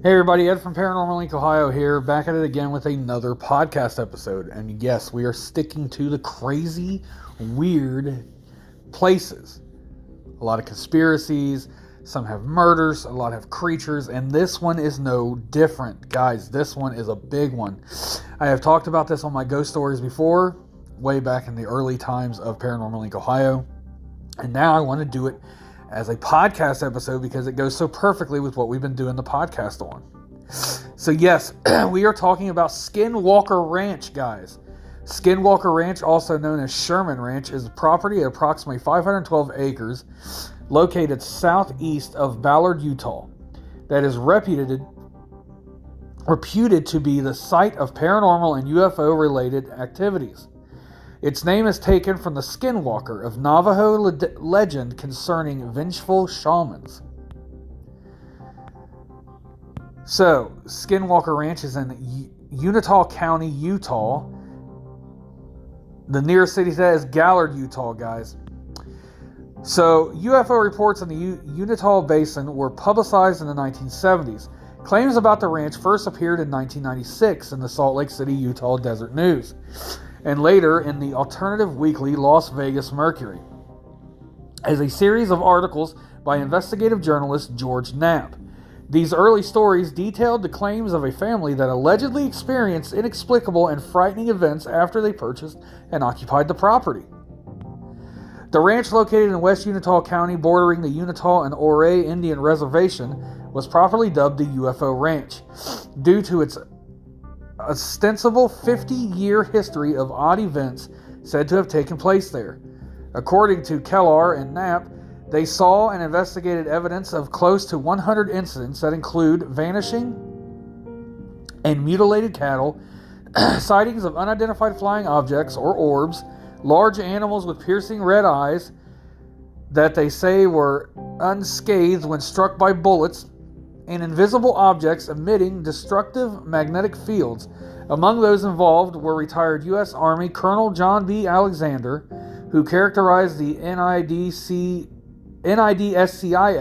Hey everybody, Ed from Paranormal Link, Ohio here, back at it again with another podcast episode. And yes, we are sticking to the crazy, weird places. A lot of conspiracies, some have murders, a lot have creatures, and this one is no different. Guys, this one is a big one. I have talked about this on my ghost stories before, way back in the early times of Paranormal Link, Ohio. And now I want to do it as a podcast episode because it goes so perfectly with what we've been doing the podcast on. So yes, we are talking about Skinwalker Ranch, guys. Skinwalker Ranch, also known as Sherman Ranch, is a property at approximately 512 acres located southeast of Ballard, Utah, that is reputed to be the site of paranormal and UFO-related activities. Its name is taken from the Skinwalker of Navajo legend concerning vengeful shamans. So, Skinwalker Ranch is in Unitah County, Utah. The nearest city to that is Gallard, Utah, guys. So, UFO reports in the Unitah Basin were publicized in the 1970s. Claims about the ranch first appeared in 1996 in the Salt Lake City, Utah Desert News, and later in the alternative weekly Las Vegas Mercury, as a series of articles by investigative journalist George Knapp. These early stories detailed the claims of a family that allegedly experienced inexplicable and frightening events after they purchased and occupied the property. The ranch, located in West Unitah County bordering the Unitah and Ouray Indian Reservation, was properly dubbed the UFO Ranch due to its ostensible 50-year history of odd events said to have taken place there. According to Kellar and Knapp, they saw and investigated evidence of close to 100 incidents that include vanishing and mutilated cattle, sightings of unidentified flying objects or orbs, large animals with piercing red eyes that they say were unscathed when struck by bullets, and invisible objects emitting destructive magnetic fields. Among those involved were retired U.S. Army Colonel John B. Alexander, who characterized the NIDSCI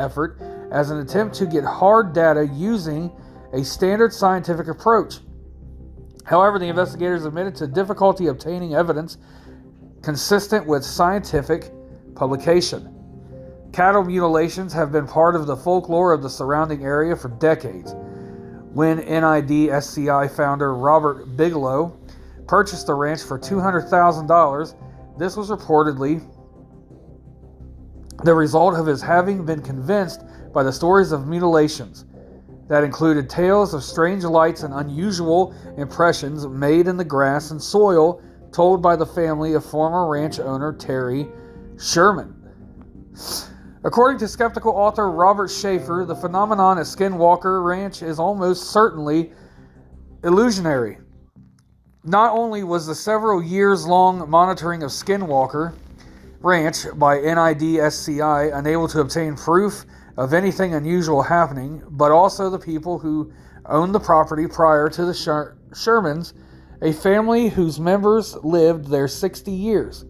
effort as an attempt to get hard data using a standard scientific approach. However, the investigators admitted to difficulty obtaining evidence consistent with scientific publication. Cattle mutilations have been part of the folklore of the surrounding area for decades. When NIDSCI founder Robert Bigelow purchased the ranch for $200,000, this was reportedly the result of his having been convinced by the stories of mutilations that included tales of strange lights and unusual impressions made in the grass and soil told by the family of former ranch owner Terry Sherman. According to skeptical author Robert Schaefer, the phenomenon at Skinwalker Ranch is almost certainly illusionary. Not only was the several years-long monitoring of Skinwalker Ranch by NIDSCI unable to obtain proof of anything unusual happening, but also the people who owned the property prior to the Shermans, a family whose members lived there 60 years,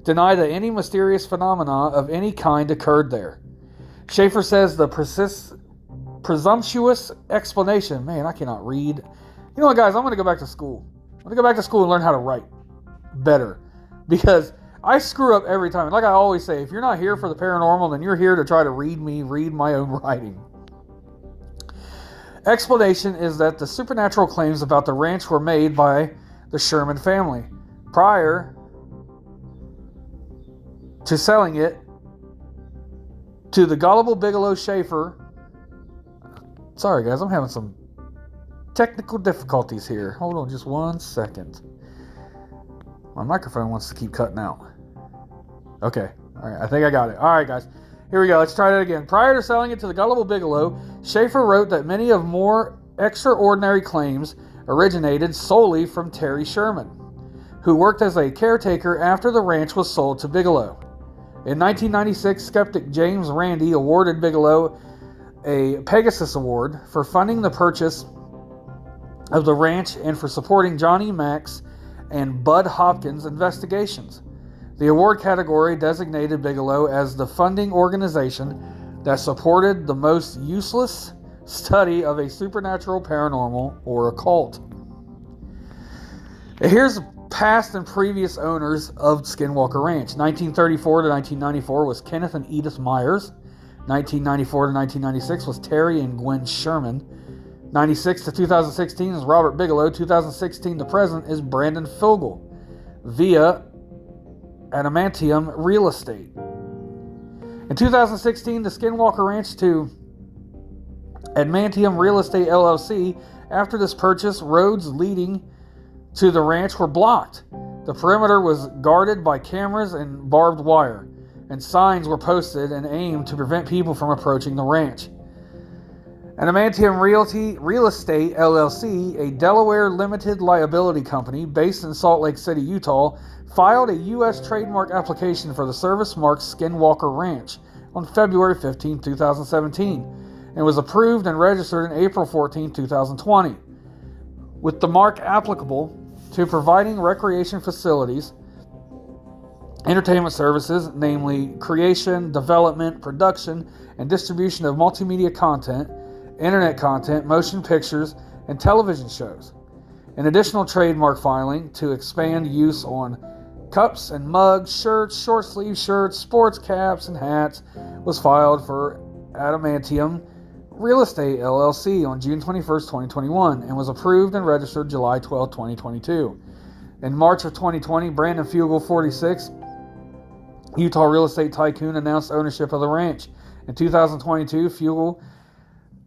deny that any mysterious phenomena of any kind occurred there. Schaefer says the presumptuous explanation, man, I cannot read. You know what, guys, I'm going to go back to school. I'm going to go back to school and learn how to write better, because I screw up every time. And like I always say, if you're not here for the paranormal, then you're here to try to read my own writing. Explanation is that the supernatural claims about the ranch were made by the Sherman family prior to selling it to the gullible Bigelow Schaefer. Sorry guys, I'm having some technical difficulties here. Hold on just 1 second. My microphone wants to keep cutting out. Okay, alright, I think I got it. Alright guys, here we go, let's try that again. Prior to selling it to the gullible Bigelow, Schaefer wrote that many of more extraordinary claims originated solely from Terry Sherman, who worked as a caretaker after the ranch was sold to Bigelow. In 1996, skeptic James Randi awarded Bigelow a Pegasus Award for funding the purchase of the ranch and for supporting Johnny Mack's and Bud Hopkins' investigations. The award category designated Bigelow as the funding organization that supported the most useless study of a supernatural, paranormal, or occult. Here's past and previous owners of Skinwalker Ranch. 1934 to 1994 was Kenneth and Edith Myers. 1994 to 1996 was Terry and Gwen Sherman. 96 to 2016 is Robert Bigelow. 2016 to present is Brandon Fogel via Adamantium Real Estate. In 2016, the Skinwalker Ranch to Adamantium Real Estate LLC. After this purchase, roads leading to the ranch were blocked. The perimeter was guarded by cameras and barbed wire, and signs were posted and aimed to prevent people from approaching the ranch. Adamantium Real Estate LLC, a Delaware limited liability company based in Salt Lake City, Utah, filed a U.S. trademark application for the service mark Skinwalker Ranch on February 15, 2017, and was approved and registered in April 14, 2020. With the mark applicable to providing recreation facilities, entertainment services, namely creation, development, production, and distribution of multimedia content, internet content, motion pictures, and television shows. An additional trademark filing to expand use on cups and mugs, shirts, short sleeve shirts, sports caps, and hats was filed for Adamantium Real Estate LLC on June 21, 2021, and was approved and registered July 12, 2022. In March of 2020, Brandon Fogel, 46, Utah real estate tycoon, announced ownership of the ranch. In 2022, Fogel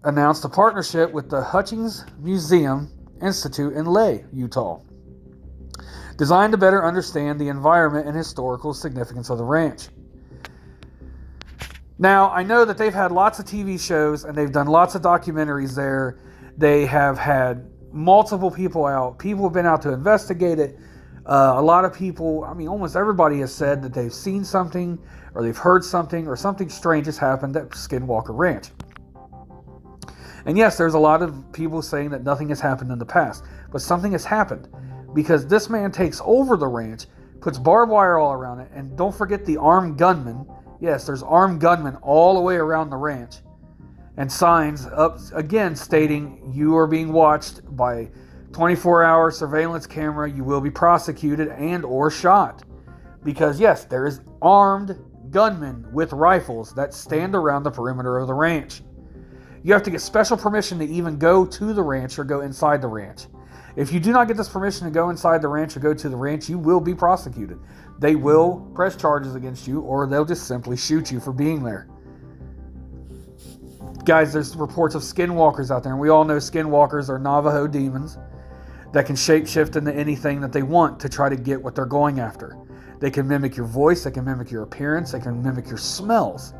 announced a partnership with the Hutchings Museum Institute in Leh, Utah, designed to better understand the environment and historical significance of the ranch. Now, I know that they've had lots of TV shows and they've done lots of documentaries there. They have had multiple people out. People have been out to investigate it. A lot of people, almost everybody has said that they've seen something or they've heard something or something strange has happened at Skinwalker Ranch. And yes, there's a lot of people saying that nothing has happened in the past, but something has happened because this man takes over the ranch, puts barbed wire all around it, and don't forget the armed gunmen. Yes, there's armed gunmen all the way around the ranch, and signs up again stating you are being watched by 24-hour surveillance camera. You will be prosecuted and or shot because yes, there is armed gunmen with rifles that stand around the perimeter of the ranch. You have to get special permission to even go to the ranch or go inside the ranch. If you do not get this permission to go inside the ranch or go to the ranch, you will be prosecuted. They will press charges against you, or they'll just simply shoot you for being there. Guys, there's reports of skinwalkers out there, and we all know skinwalkers are Navajo demons that can shapeshift into anything that they want to try to get what they're going after. They can mimic your voice, they can mimic your appearance, they can mimic your smells.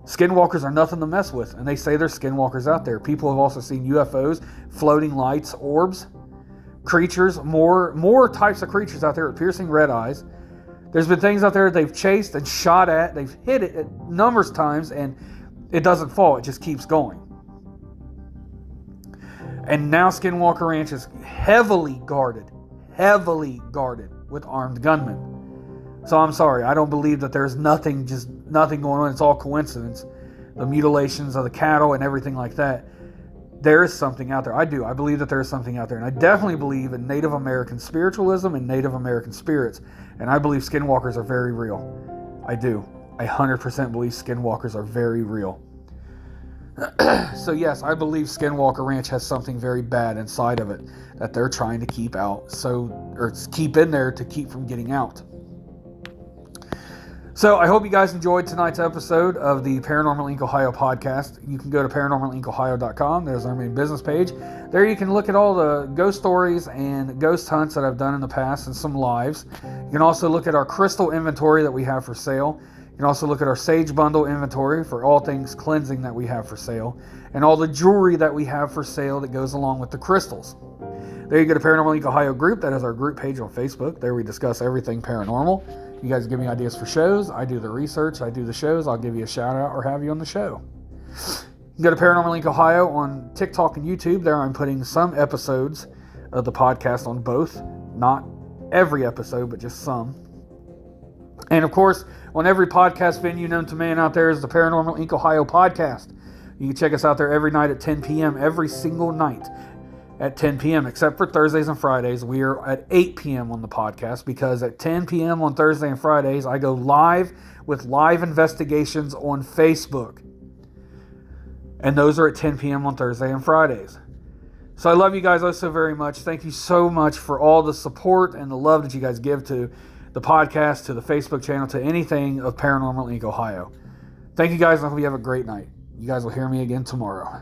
Skinwalkers are nothing to mess with, and they say there's skinwalkers out there. People have also seen UFOs, floating lights, orbs, creatures, more types of creatures out there with piercing red eyes. There's been things out there they've chased and shot at, they've hit it at numerous times, and it doesn't fall, it just keeps going. And now Skinwalker Ranch is heavily guarded with armed gunmen. So I'm sorry, I don't believe that there's nothing going on. It's all coincidence. The mutilations of the cattle and everything like that. There is something out there. I believe that there is something out there. And I definitely believe in Native American spiritualism and Native American spirits. And I believe skinwalkers are very real. I do. I 100% believe skinwalkers are very real. So yes, I believe Skinwalker Ranch has something very bad inside of it that they're trying to keep out. Or keep in there to keep from getting out. So I hope you guys enjoyed tonight's episode of the Paranormal Inc. Ohio podcast. You can go to paranormalincohio.com. There's our main business page. There you can look at all the ghost stories and ghost hunts that I've done in the past and some lives. You can also look at our crystal inventory that we have for sale. You can also look at our sage bundle inventory for all things cleansing that we have for sale. And all the jewelry that we have for sale that goes along with the crystals. There you go to Paranormal Inc. Ohio group. That is our group page on Facebook. There we discuss everything paranormal. You guys give me ideas for shows. I do the research. I do the shows. I'll give you a shout out or have you on the show. You can go to Paranormal Inc. Ohio on TikTok and YouTube. There I'm putting some episodes of the podcast on both. Not every episode, but just some. And of course, on every podcast venue known to man out there is the Paranormal Inc. Ohio podcast. You can check us out there every night at 10 p.m., every single night at 10 p.m., except for Thursdays and Fridays. We are at 8 p.m. on the podcast, because at 10 p.m. on Thursday and Fridays, I go live with live investigations on Facebook. And those are at 10 p.m. on Thursday and Fridays. So I love you guys oh so very much. Thank you so much for all the support and the love that you guys give to the podcast, to the Facebook channel, to anything of Paranormal Inc. Ohio. Thank you guys. I hope you have a great night. You guys will hear me again tomorrow.